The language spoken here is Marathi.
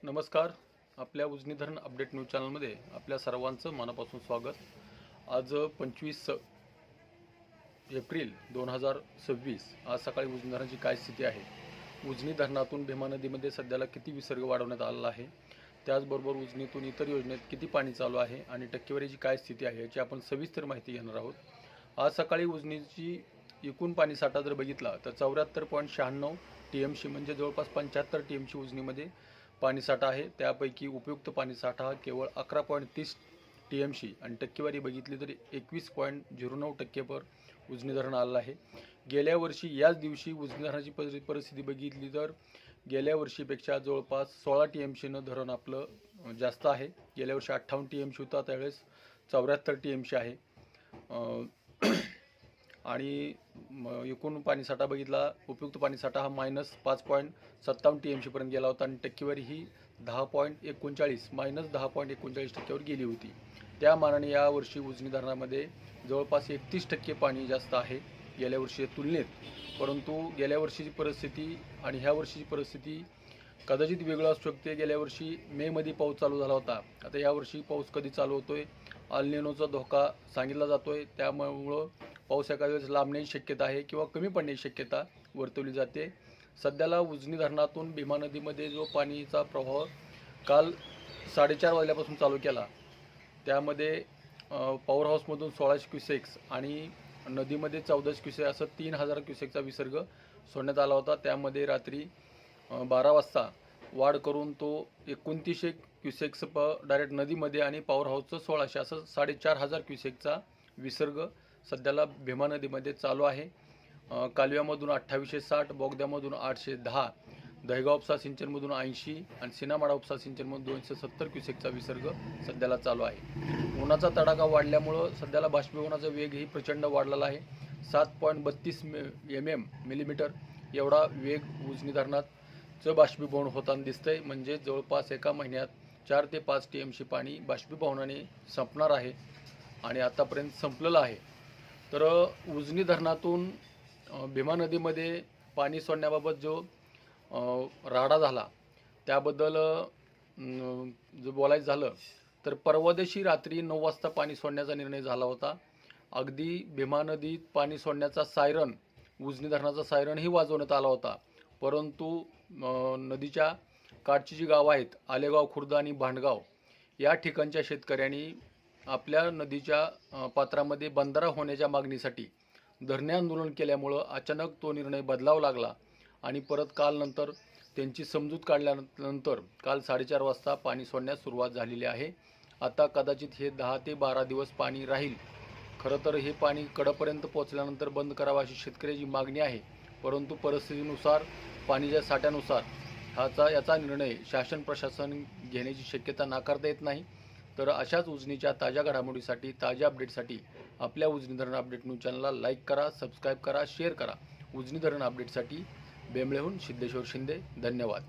नमस्कार. आपल्या उजनी धरण अपडेट न्यूज चॅनलमध्ये आपल्या सर्वांचं मनापासून स्वागत. आज 25 एप्रिल 2026 आज सकाळी उजनी धरणाची काय स्थिती आहे, उजनी धरणातून भीमा नदीमध्ये सध्याला किती विसर्ग वाढवण्यात आलेला आहे, त्याचबरोबर उजनीतून इतर योजनेत किती पाणी चालू आहे आणि टक्केवारीची काय स्थिती आहे याची आपण सविस्तर माहिती घेणार आहोत. आज सकाळी उजनीची एकूण पाणी साठा जर बघितला तर 74.96 TMC म्हणजे जवळपास 75 TMC उजनीमध्ये पाणीसाठा आहे. त्यापैकी उपयुक्त पाणीसाठा केवळ 11.30 TMC आणि टक्केवारी बघितली तर 21.09% उजनी धरण आलं आहे. गेल्या वर्षी याच दिवशी उजनी धरणाची परिस्थिती बघितली तर गेल्या वर्षीपेक्षा जवळपास 16 TMCनं धरण आपलं जास्त आहे. गेल्या वर्षी 58 TMC होता, त्यावेळेस 74 TMC आहे. आणि एकूण पाणीसाठा बघितला, उपयुक्त पाणीसाठा हा -5.57 TMC पर्यंत गेला होता आणि टक्केवारी ही 10.39 -10.39% गेली होती. त्या मानाने यावर्षी उजनी धरणामध्ये जवळपास 31% पाणी जास्त आहे गेल्या वर्षीच्या तुलनेत. परंतु गेल्या वर्षीची परिस्थिती आणि ह्या वर्षीची परिस्थिती कदाचित वेगळं असू शकते. गेल्या वर्षी मेमध्ये पाऊस चालू झाला होता, आता यावर्षी पाऊस कधी चालू होतोय, अल निनोचा धोका सांगितला जातोय, त्यामुळं पाऊस एका वेळेस लांबण्याची शक्यता आहे किंवा कमी पडण्याची शक्यता वर्तवली जाते. सध्याला उजनी धरणातून भीमा नदीमध्ये जो पाणीचा प्रवाह काल 4:30 वाजल्यापासून चालू केला, त्यामध्ये पॉवर हाऊसमधून 1600 क्युसेक्स आणि नदीमध्ये 1400 क्युसेक असं 3000 क्युसेकचा विसर्ग सोडण्यात आला होता. त्यामध्ये रात्री 12 वाजता वाढ करून तो 2900 क्युसेक्स डायरेक्ट नदीमध्ये आणि पॉवर हाऊसचं 1600 असं 4500 क्युसेकचा विसर्ग सध्याला भीमा नदीमध्ये चालू आहे. कालव्यामधून 2860, बोगद्यामधून 810, दहेगाव उपसा सिंचनमधून 80 आणि सिनामाडा उपसा सिंचनमधून 270 क्युसेकचा विसर्ग सध्याला चालू आहे. उन्हाचा तडाखा वाढल्यामुळं सध्याला बाष्पीभवनाचा वेगही प्रचंड वाढलेला आहे. 7.32 मिलीमीटर एवढा वेग उजनी धरणाचं बाष्पीभवन होताना दिसतंय. म्हणजे जवळपास एका महिन्यात 4 ते 5 TMC पाणी बाष्पीभवनाने संपणार आहे आणि आतापर्यंत संपलेलं आहे. तर उजनी धरणातून भीमा नदीमध्ये पाणी सोडण्याबाबत जो राडा झाला त्याबद्दल जर बोलायचं झालं तर परवा दिवशी रात्री 9 वाजता पाणी सोडण्याचा निर्णय झाला होता. अगदी भीमा नदीत पाणी सोडण्याचा सायरन, उजनी धरणाचा सायरनही वाजवण्यात आला होता. परंतु नदीच्या काठची जी गावं आहेत, आलेगाव, खुर्द आणि भांडगाव, या ठिकाणच्या शेतकऱ्यांनी आपल्या नदीच्या पात्रामध्ये बंधारा होण्याच्या मागणीसाठी धरणे आंदोलन केल्यामुळं अचानक तो निर्णय बदलावा लागला आणि परत काल नंतर त्यांची समजूत काढल्यानंतर काल 4:30 वाजता पाणी सोडण्यास सुरुवात झालेली आहे. आता कदाचित हे 10 ते 12 दिवस पाणी राहील. खरं तर हे पाणी कडेपर्यंत पोचल्यानंतर बंद करावं अशी शेतकऱ्याची मागणी आहे. परंतु परिस्थितीनुसार, पाणीच्या साठ्यानुसार याचा निर्णय शासन प्रशासन घेण्याची शक्यता नाकारता येत नाही. तर अशाच उजनीच्या ताज्या घडामोडीसाठी, ताज्या अपडेटसाठी आपल्या उजनी धरण अपडेट न्यूज चॅनलला लाईक करा, सबस्क्राईब करा, शेअर करा. उजनी धरण अपडेटसाठी बेंबळेहून सिद्धेश्वर शिंदे. धन्यवाद.